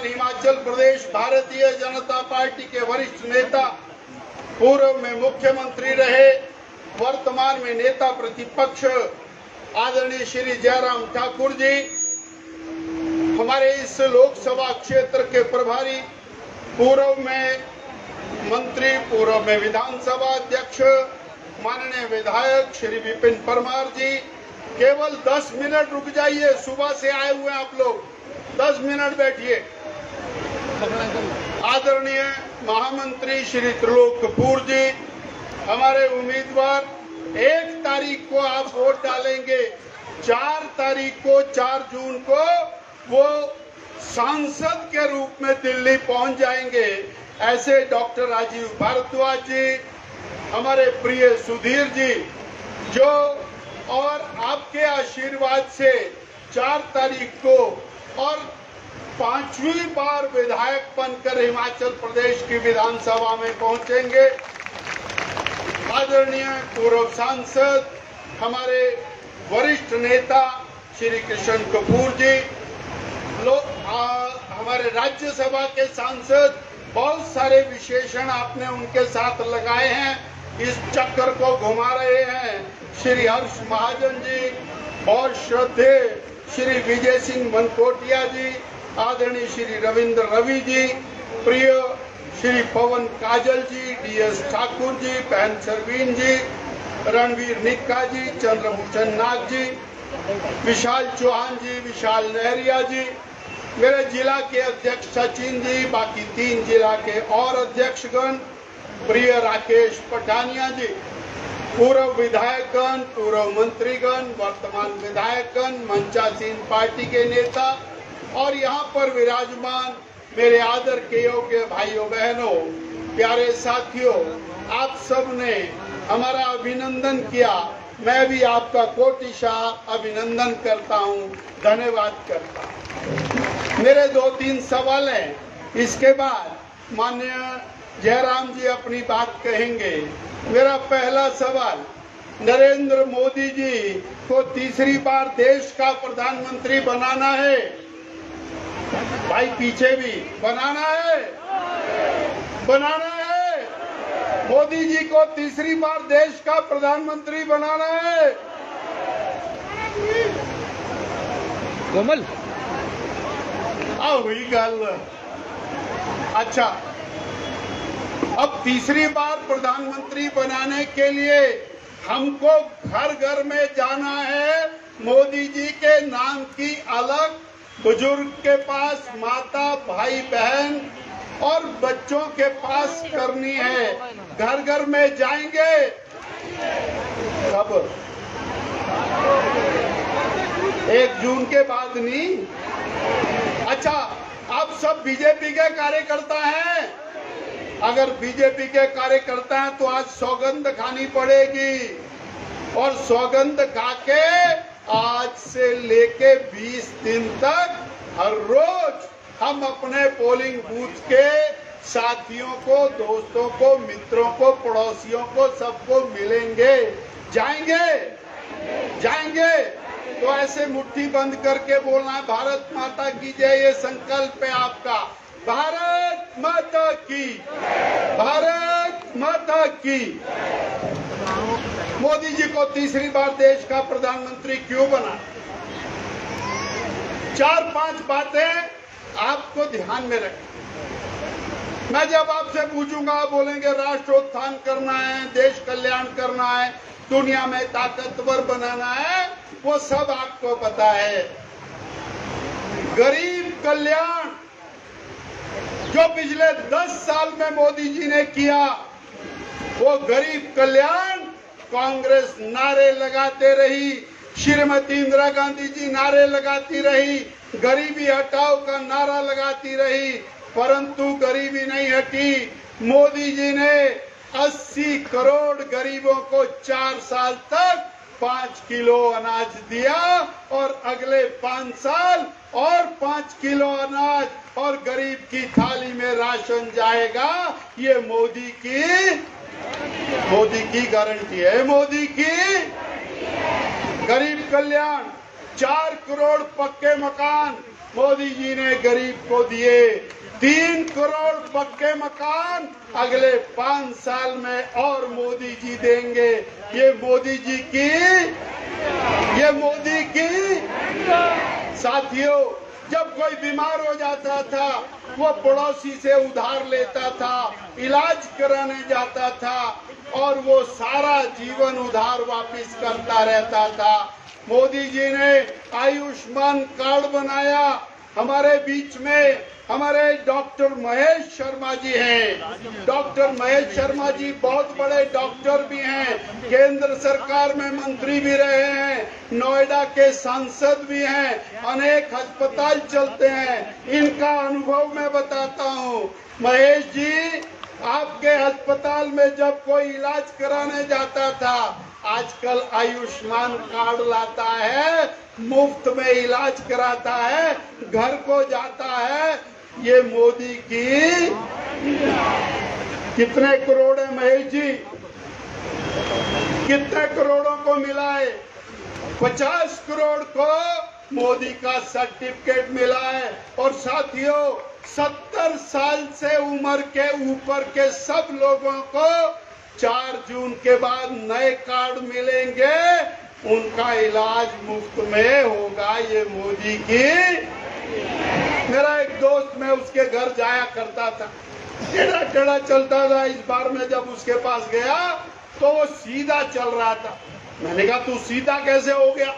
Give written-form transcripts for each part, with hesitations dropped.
वर्तमान हिमाचल प्रदेश भारतीय जनता पार्टी के वरिष्ठ नेता, पूर्व में मुख्यमंत्री रहे, वर्तमान में नेता प्रतिपक्ष आदरणीय श्री जयराम ठाकुर जी, हमारे इस लोकसभा क्षेत्र के प्रभारी, पूर्व में मंत्री, पूर्व में विधानसभा अध्यक्ष माननीय विधायक श्री विपिन परमार जी, केवल 10 मिनट रुक जाइए, सुबह से आए हुए आप लोग, 10 मिनट बैठिए। आदरणीय महामंत्री श्री त्रिलोक कपूर जी, हमारे उम्मीदवार, 1 तारीख को आप वोट डालेंगे, 4 तारीख को 4 जून को वो सांसद के रूप में दिल्ली पहुंच जाएंगे। ऐसे डॉक्टर राजीव भारद्वाज जी, हमारे प्रिय सुधीर जी, जो और आपके आशीर्वाद से 4 तारीख को और 5वीं बार विधायक बनकर हिमाचल प्रदेश की विधानसभा में पहुंचेंगे। आदरणीय पूर्व सांसद, हमारे वरिष्ठ नेता श्री कृष्ण कपूर जी, हमारे राज्यसभा के सांसद, बहुत सारे विशेषण आपने उनके साथ लगाए हैं, इस चक्कर को घुमा रहे हैं। श्री हर्ष महाजन जी, बहुत श्रद्धेय श्री विजय सिंह मनकोटिया जी, आदरणीय श्री रविंद्र रवि जी, प्रिय श्री पवन काजल जी, DS ठाकुर जी, बहन सरवीन जी, रणवीर निक्का जी, चंद्रभूषण नाग जी, विशाल चौहान जी, विशाल नहरिया जी, मेरे जिला के अध्यक्ष सचिन जी, बाकी 3 जिला के और अध्यक्षगण, प्रिय राकेश पठानिया जी, पूर्व विधायकगण, पूर्व मंत्रीगण, वर्तमान विधायकगण, मंचासीन पार्टी के नेता और यहाँ पर विराजमान मेरे आदर के योग्य भाइयों बहनों, प्यारे साथियों, आप सब ने हमारा अभिनंदन किया। मैं भी आपका कोटिशाह अभिनंदन करता हूँ, धन्यवाद करता हूँ। मेरे 2-3 सवाल हैं, इसके बाद माननीय जयराम जी अपनी बात कहेंगे। मेरा पहला सवाल, नरेंद्र मोदी जी को तीसरी बार देश का प्रधानमंत्री बनाना है, भाई पीछे भी बनाना है, बनाना है, मोदी जी को तीसरी बार देश का प्रधानमंत्री बनाना है। कोमल हुई गल। अच्छा, अब तीसरी बार प्रधानमंत्री बनाने के लिए हमको घर घर में जाना है, मोदी जी के नाम की अलग, बुजुर्ग के पास, माता, भाई, बहन और बच्चों के पास करनी है। घर घर में जाएंगे कब? 1 जून के बाद नहीं। अच्छा, आप सब बीजेपी के कार्यकर्ता हैं, अगर बीजेपी के कार्यकर्ता हैं तो आज सौगंध खानी पड़ेगी, और सौगंध खा के आज से लेके 20 दिन तक हर रोज हम अपने पोलिंग बूथ के साथियों को, दोस्तों को, मित्रों को, पड़ोसियों को, सबको मिलेंगे। जाएंगे जाएंगे तो ऐसे मुट्ठी बंद करके बोलना है, भारत माता की जय, ये संकल्प है आपका। भारत माता की, भारत माता की। मोदी जी को तीसरी बार देश का प्रधानमंत्री क्यों बना? 4-5 बातें आपको ध्यान में रखें। मैं जब आपसे पूछूंगा, आप बोलेंगे राष्ट्रोत्थान करना है, देश कल्याण करना है, दुनिया में ताकतवर बनाना है, वो सब आपको पता है। गरीब कल्याण जो पिछले 10 साल में मोदी जी ने किया, वो गरीब कल्याण कांग्रेस नारे लगाते रही, श्रीमती इंदिरा गांधी जी नारे लगाती रही, गरीबी हटाओ का नारा लगाती रही, परंतु गरीबी नहीं हटी। मोदी जी ने 80 करोड़ गरीबों को 4 साल तक 5 किलो अनाज दिया, और अगले 5 साल और 5 किलो अनाज और गरीब की थाली में राशन जाएगा। ये मोदी की गारंटी है। मोदी की गरीब कल्याण, 4 करोड़ पक्के मकान, मोदी जी ने गरीब को दिए। 3 करोड़ पक्के मकान अगले 5 साल में और मोदी जी देंगे। ये मोदी की साथियों, जब कोई बीमार हो जाता था वो पड़ोसी से उधार लेता था, इलाज कराने जाता था और वो सारा जीवन उधार वापस करता रहता था। मोदी जी ने आयुष्मान कार्ड बनाया। हमारे बीच में हमारे डॉक्टर महेश शर्मा जी हैं। डॉक्टर महेश शर्मा जी बहुत बड़े डॉक्टर भी हैं, केंद्र सरकार में मंत्री भी रहे हैं, नोएडा के सांसद भी हैं, अनेक अस्पताल चलते हैं। इनका अनुभव मैं बताता हूँ। महेश जी, आपके अस्पताल में जब कोई इलाज कराने जाता था, आजकल आयुष्मान कार्ड लाता है, मुफ्त में इलाज कराता है, घर को जाता है। ये मोदी की कितने करोड़ है महेश जी? कितने करोड़ों को मिला है? 50 करोड़ को मोदी का सर्टिफिकेट मिला है। और साथियों, 70 साल से उम्र के ऊपर के सब लोगों को 4 जून के बाद नए कार्ड मिलेंगे, उनका इलाज मुफ्त में होगा। ये मोदी की। मेरा एक दोस्त, मैं उसके घर जाया करता था, टेढ़ा टेढ़ा चलता था। इस बार मैं जब उसके पास गया तो वो सीधा चल रहा था। मैंने कहा तू सीधा कैसे हो गया?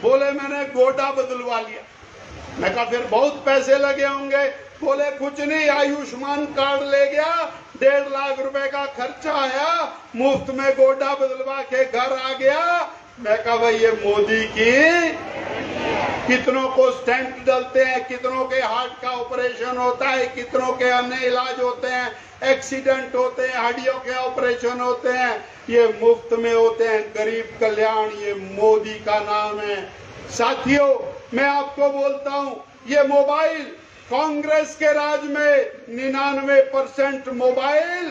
बोले मैंने गोटा बदलवा लिया। मैं कहा फिर बहुत पैसे लगे होंगे। बोले कुछ नहीं, आयुष्मान कार्ड ले गया, 1.5 लाख रुपए का खर्चा आया, मुफ्त में गोटा बदलवा के घर आ गया। मैं कहा भाई ये मोदी की। कितनों को स्टेंट डलते हैं, कितनों के हार्ट का ऑपरेशन होता है, कितनों के अन्य इलाज होते हैं, एक्सीडेंट होते हैं, हड्डियों के ऑपरेशन होते हैं, ये मुफ्त में होते हैं। गरीब कल्याण, ये मोदी का नाम है। साथियों, मैं आपको बोलता हूँ, ये मोबाइल कांग्रेस के राज में 99% मोबाइल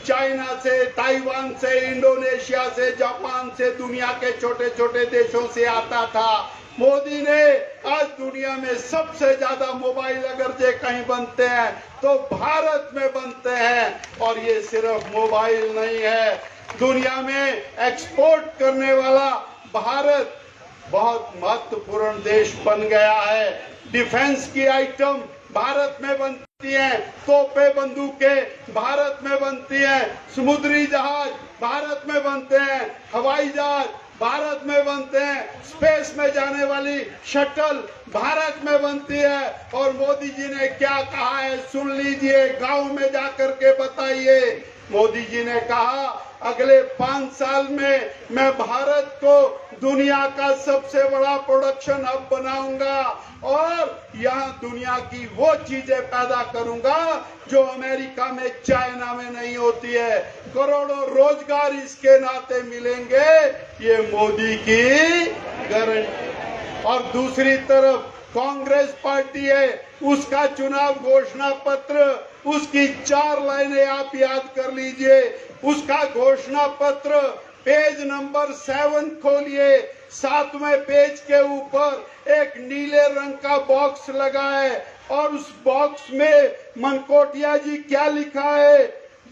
चाइना से, ताइवान से, इंडोनेशिया से, जापान से, दुनिया के छोटे छोटे देशों से आता था। मोदी ने आज दुनिया में सबसे ज्यादा मोबाइल अगर जे कहीं बनते हैं तो भारत में बनते हैं। और ये सिर्फ मोबाइल नहीं है, दुनिया में एक्सपोर्ट करने वाला भारत बहुत महत्वपूर्ण देश बन गया है। डिफेंस की आइटम भारत में बनती हैं, तोपे बंदूकें भारत में बनती हैं, समुद्री जहाज भारत में बनते हैं, हवाई जहाज भारत में बनते हैं, स्पेस में जाने वाली शटल भारत में बनती है। और मोदी जी ने क्या कहा है सुन लीजिए, गांव में जाकर के बताइए। मोदी जी ने कहा अगले 5 साल में मैं भारत को दुनिया का सबसे बड़ा प्रोडक्शन हब बनाऊंगा और यहाँ दुनिया की वो चीजें पैदा करूंगा जो अमेरिका में, चाइना में नहीं होती है। करोड़ों रोजगार इसके नाते मिलेंगे, ये मोदी की गारंटी। और दूसरी तरफ कांग्रेस पार्टी है, उसका चुनाव घोषणा पत्र, उसकी 4 लाइनें आप याद कर लीजिए। उसका घोषणा पत्र पेज नंबर 7 खोलिए, 7वें पेज के ऊपर एक नीले रंग का बॉक्स लगा है और उस बॉक्स में मनकोटिया जी क्या लिखा है?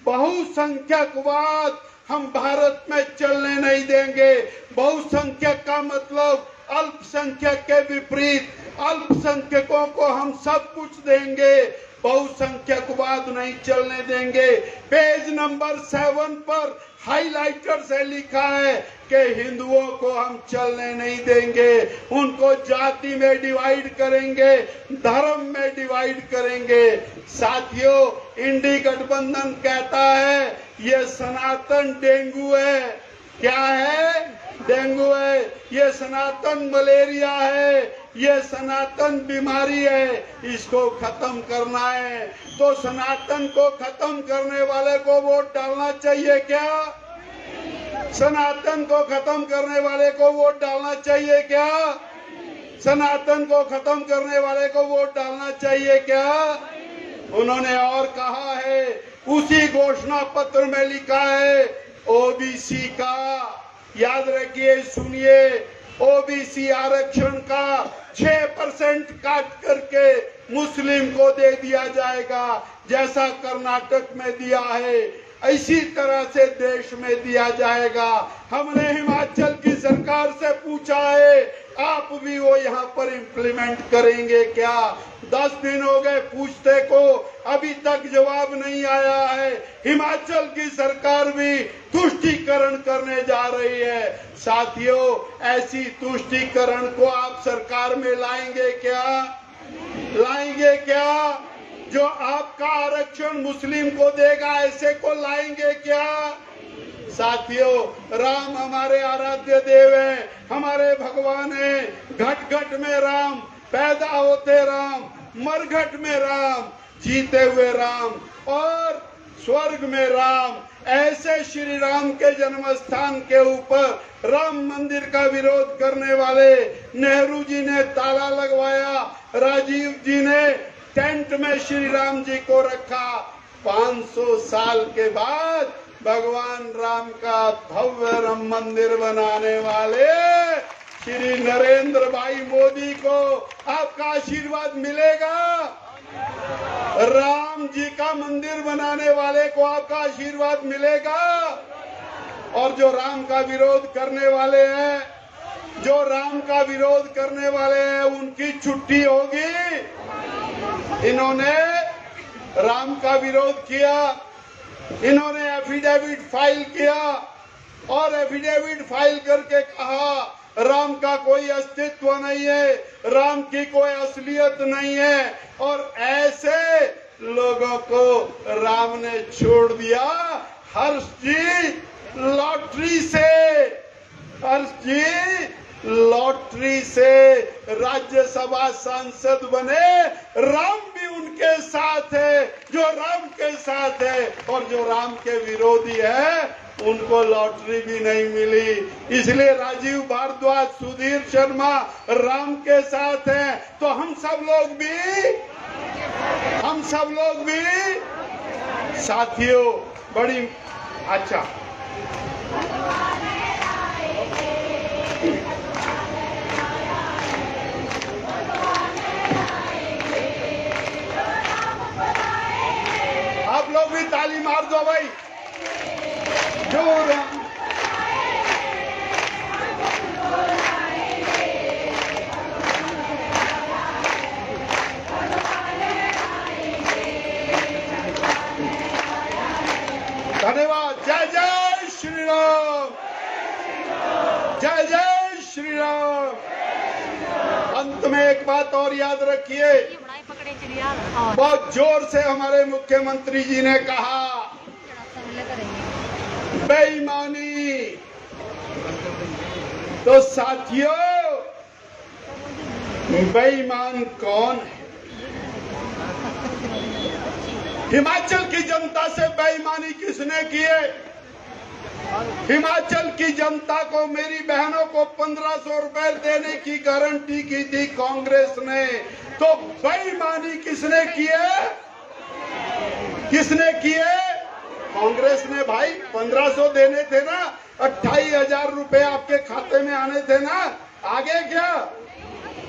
बहुसंख्यकवाद हम भारत में चलने नहीं देंगे। बहुसंख्यक का मतलब अल्पसंख्यक के विपरीत, अल्पसंख्यकों को हम सब कुछ देंगे, बहुसंख्यकवाद नहीं चलने देंगे। पेज नंबर 7 पर हाइलाइटर से लिखा है कि हिंदुओं को हम चलने नहीं देंगे, उनको जाति में डिवाइड करेंगे, धर्म में डिवाइड करेंगे। साथियों, इंडी गठबंधन कहता है ये सनातन डेंगू है। क्या है? डेंगू है। ये सनातन मलेरिया है, ये सनातन बीमारी है, इसको खत्म करना है। तो सनातन को खत्म करने वाले को वोट डालना चाहिए क्या? सनातन को खत्म करने वाले को वोट डालना चाहिए क्या? सनातन को खत्म करने वाले को वोट डालना चाहिए क्या? उन्होंने और कहा है, उसी घोषणा पत्र में लिखा है ओबीसी का, याद रखिए, सुनिए, ओबीसी आरक्षण का 6% काट करके मुस्लिम को दे दिया जाएगा, जैसा कर्नाटक में दिया है इसी तरह से देश में दिया जाएगा। हमने हिमाचल की सरकार से पूछा है, आप भी वो यहाँ पर इम्प्लीमेंट करेंगे क्या? 10 दिन हो गए पूछते को, अभी तक जवाब नहीं आया है। हिमाचल की सरकार भी तुष्टीकरण करने जा रही है। साथियों, ऐसी तुष्टीकरण को आप सरकार में लाएंगे क्या? लाएंगे क्या? जो आपका आरक्षण मुस्लिम को देगा, ऐसे को लाएंगे क्या? साथियों, राम हमारे आराध्य देव हैं, हमारे भगवान हैं। घट घट में राम, पैदा होते राम, मरघट में राम, जीते हुए राम और स्वर्ग में राम। ऐसे श्री राम के जन्म स्थान के ऊपर राम मंदिर का विरोध करने वाले नेहरू जी ने ताला लगवाया, राजीव जी ने टेंट में श्री राम जी को रखा। 500 साल के बाद भगवान राम का भव्य राम मंदिर बनाने वाले श्री नरेंद्र भाई मोदी को आपका आशीर्वाद मिलेगा। राम जी का मंदिर बनाने वाले को आपका आशीर्वाद मिलेगा। और जो राम का विरोध करने वाले हैं, जो राम का विरोध करने वाले हैं, उनकी छुट्टी होगी। इन्होंने राम का विरोध किया, इन्होंने एफिडेविट फाइल किया और एफिडेविट फाइल करके कहा राम का कोई अस्तित्व नहीं है, राम की कोई असलियत नहीं है। और ऐसे लोगों को राम ने छोड़ दिया। हर्ष जी लॉटरी से, हर्ष जी लॉटरी से राज्यसभा सांसद बने। राम भी उनके साथ है, जो राम के साथ है, और जो राम के विरोधी है उनको लॉटरी भी नहीं मिली। इसलिए राजीव भारद्वाज, सुधीर शर्मा राम के साथ हैं, तो हम सब लोग भी साथियों बड़ी अच्छा आप लोग भी ताली मार दो भाई। जोर धन्यवाद। जय जय श्री राम, जय जय श्री राम। अंत में एक बात और याद रखिए, बहुत जोर से हमारे मुख्यमंत्री जी ने कहा बेईमानी। तो साथियों, बेईमान कौन है? हिमाचल की जनता से बेईमानी किसने की है? हिमाचल की जनता को, मेरी बहनों को 1500 रुपए देने की गारंटी की थी कांग्रेस ने। तो बेईमानी किसने की है? किसने की है? कांग्रेस ने। भाई 1500 देने थे ना, 28,000 रुपए आपके खाते में आने थे ना, आगे क्या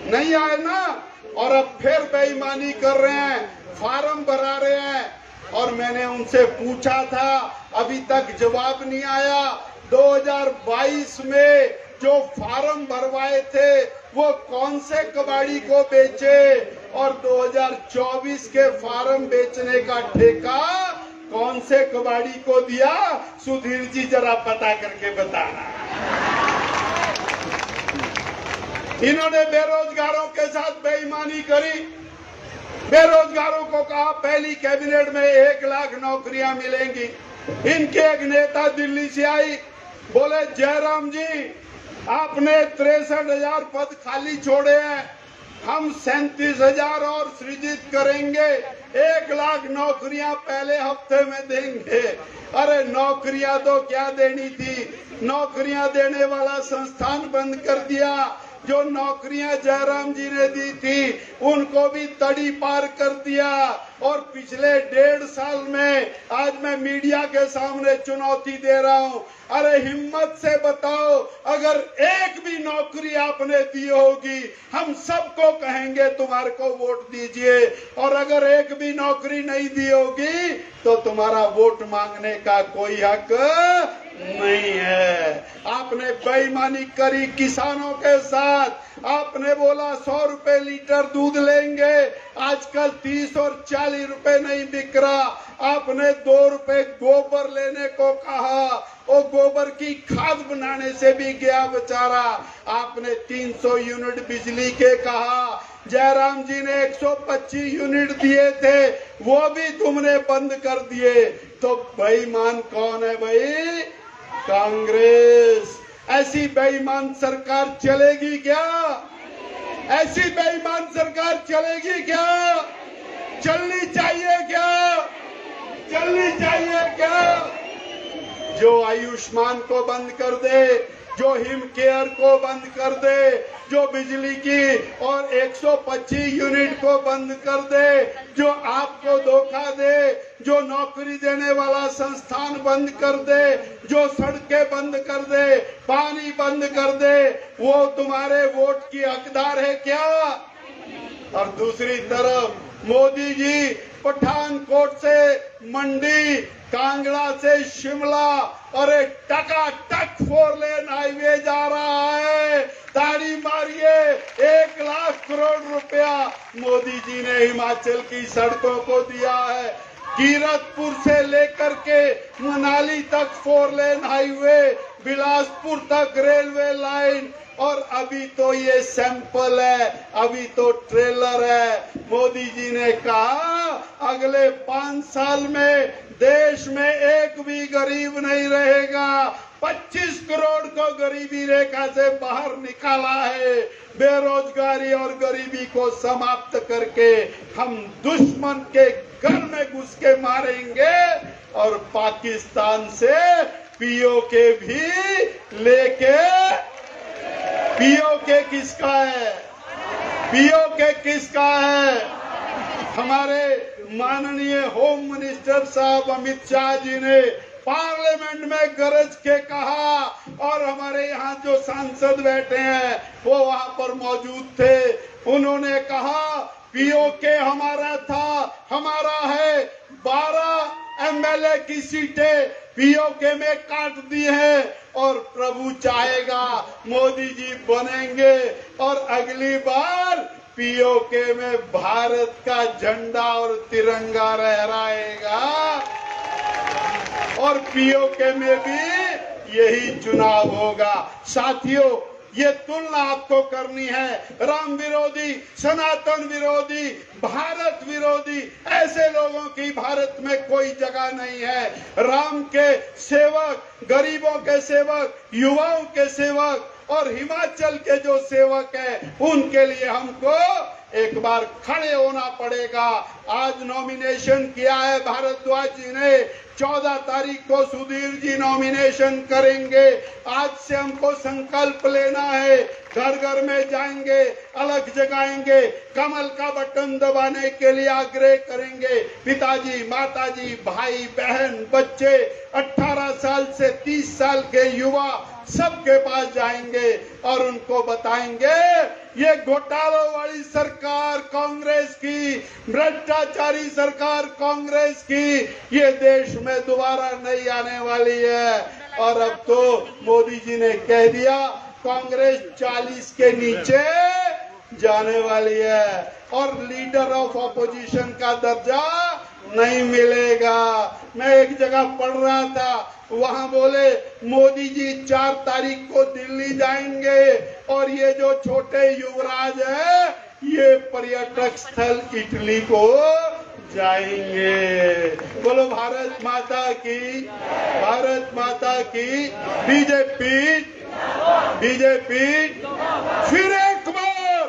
नहीं आए ना? और अब फिर बेईमानी कर रहे हैं, फार्म भरा रहे हैं। और मैंने उनसे पूछा था, अभी तक जवाब नहीं आया। 2022 में जो फार्म भरवाए थे वो कौन से कबाड़ी को बेचे, और 2024 के फार्म बेचने का ठेका कौन से कबाड़ी को दिया? सुधीर जी जरा पता करके बताना। इन्होंने बेरोजगारों के साथ बेईमानी करी। बेरोजगारों को कहा पहली कैबिनेट में 1 लाख नौकरियां मिलेंगी। इनके एक नेता दिल्ली से आई, बोले जयराम जी आपने 63,000 पद खाली छोड़े हैं, हम 37,000 और सृजित करेंगे, 1 लाख नौकरियां पहले हफ्ते में देंगे। अरे नौकरियां तो क्या देनी थी, नौकरियां देने वाला संस्थान बंद कर दिया। जो नौकरियां जयराम जी ने दी थी उनको भी तड़ी पार कर दिया। और पिछले 1.5 साल में आज मैं मीडिया के सामने चुनौती दे रहा हूं, अरे हिम्मत से बताओ, अगर एक भी नौकरी आपने दी होगी हम सबको कहेंगे तुम्हारे को वोट दीजिए, और अगर एक भी नौकरी नहीं दी होगी तो तुम्हारा वोट मांगने का कोई हक नहीं है। आपने बेईमानी करी किसानों के साथ, आपने बोला 100 रुपए लीटर दूध लेंगे, आजकल 30 और 40 रुपए नहीं बिक रहा। आपने 2 रुपए गोबर लेने को कहा, वो गोबर की खाद बनाने से भी गया बेचारा। आपने 300 यूनिट बिजली के कहा, जयराम जी ने 125 यूनिट दिए थे, वो भी तुमने बंद कर दिए। तो बेईमान कौन है भाई? कांग्रेस। ऐसी बेईमान सरकार चलेगी क्या? ऐसी बेईमान सरकार चलेगी क्या? चलनी चाहिए क्या? चलनी चाहिए क्या? जो आयुष्मान को बंद कर दे, जो हिम केयर को बंद कर दे, जो बिजली की और 125 यूनिट को बंद कर दे, जो आपको धोखा दे, जो नौकरी देने वाला संस्थान बंद कर दे, जो सड़कें बंद कर दे, पानी बंद कर दे, वो तुम्हारे वोट की हकदार है क्या? और दूसरी तरफ मोदी जी पठानकोट से मंडी, कांगड़ा से शिमला और एक टकाटक 4 लेन हाईवे जा रहा है। ताड़ी मारिए, 1 लाख करोड़ रुपया मोदी जी ने हिमाचल की सड़कों को दिया है। कीरतपुर से लेकर के मनाली तक 4 लेन हाईवे, बिलासपुर तक रेलवे लाइन, और अभी तो ये सैंपल है, अभी तो ट्रेलर है। मोदी जी ने कहा अगले 5 साल में देश में एक भी गरीब नहीं रहेगा। 25 करोड़ को गरीबी रेखा से बाहर निकाला है। बेरोजगारी और गरीबी को समाप्त करके हम दुश्मन के घर में घुस के मारेंगे, और पाकिस्तान से पीओके भी लेके, पीओके किसका है? पीओके किसका है? हमारे माननीय होम मिनिस्टर साहब अमित शाह जी ने पार्लियामेंट में गरज के कहा, और हमारे यहाँ जो सांसद बैठे हैं वो वहां पर मौजूद थे। उन्होंने कहा पीओके हमारा था, हमारा है। 12 एमएलए की सीटें पीओके में काट दी है, और प्रभु चाहेगा मोदी जी बनेंगे और अगली बार पीओके में भारत का झंडा और तिरंगा लहराएगा, और पीओके में भी यही चुनाव होगा। साथियों, ये तुलना आपको करनी है। राम विरोधी, सनातन विरोधी, भारत विरोधी, ऐसे लोगों की भारत में कोई जगह नहीं है। राम के सेवक, गरीबों के सेवक, युवाओं के सेवक और हिमाचल के जो सेवक हैं, उनके लिए हमको एक बार खड़े होना पड़ेगा। आज नॉमिनेशन किया है भारद्वाज जी ने, 14 तारीख को सुधीर जी नॉमिनेशन करेंगे। आज से हमको संकल्प लेना है, घर घर में जाएंगे, अलग जगाएंगे, कमल का बटन दबाने के लिए आग्रह करेंगे। पिताजी, माताजी, भाई बहन, बच्चे, 18 साल से 30 साल के युवा सबके पास जाएंगे और उनको बताएंगे ये घोटालों वाली सरकार कांग्रेस की, भ्रष्टाचारी सरकार कांग्रेस की, ये देश में दोबारा नहीं आने वाली है। और अब तो मोदी जी ने कह दिया कांग्रेस 40 के नीचे जाने वाली है, और लीडर ऑफ ऑपोजिशन का दर्जा नहीं मिलेगा। मैं एक जगह पढ़ रहा था, वहां बोले मोदी जी 4 तारीख को दिल्ली जाएंगे, और ये जो छोटे युवराज है ये पर्यटक स्थल इटली को जाएंगे। बोलो भारत माता की, भारत माता की। बीजेपी, बीजेपी फिर एक बार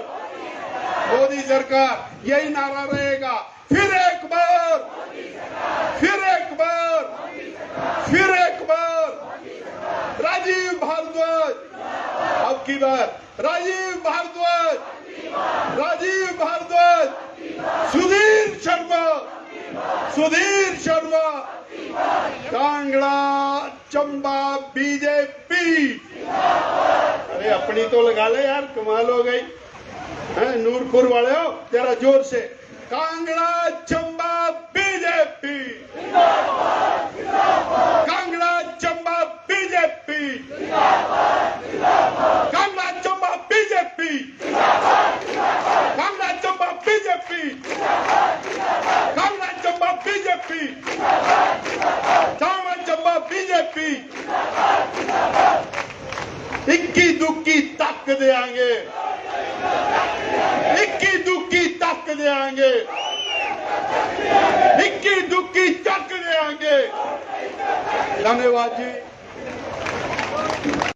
मोदी सरकार, यही नारा रहेगा। फिर एक बार, फिर एक बार, फिर एक बार राजीव भारद्वाज, अब की बार राजीव भारद्वाज, राजीव भारद्वाज, सुधीर शर्मा। सुधीर शर्मा, कांगड़ा चंबा बीजेपी। अरे अपनी तो लगा ले यार, कमाल हो गई है। नूरपुर वाले हो, जरा जोर से, Kangra Chamba BJP, Kangra Chamba BJP, Kangra Chamba BJP, Kangra Chamba BJP, Kangra Chamba BJP, Kangra Chamba BJP. इक्की दुक्की तक देंगे, इक्की दुक्की तक देंगे, इक्की दुक्की तक देंगे। धन्यवाद जी।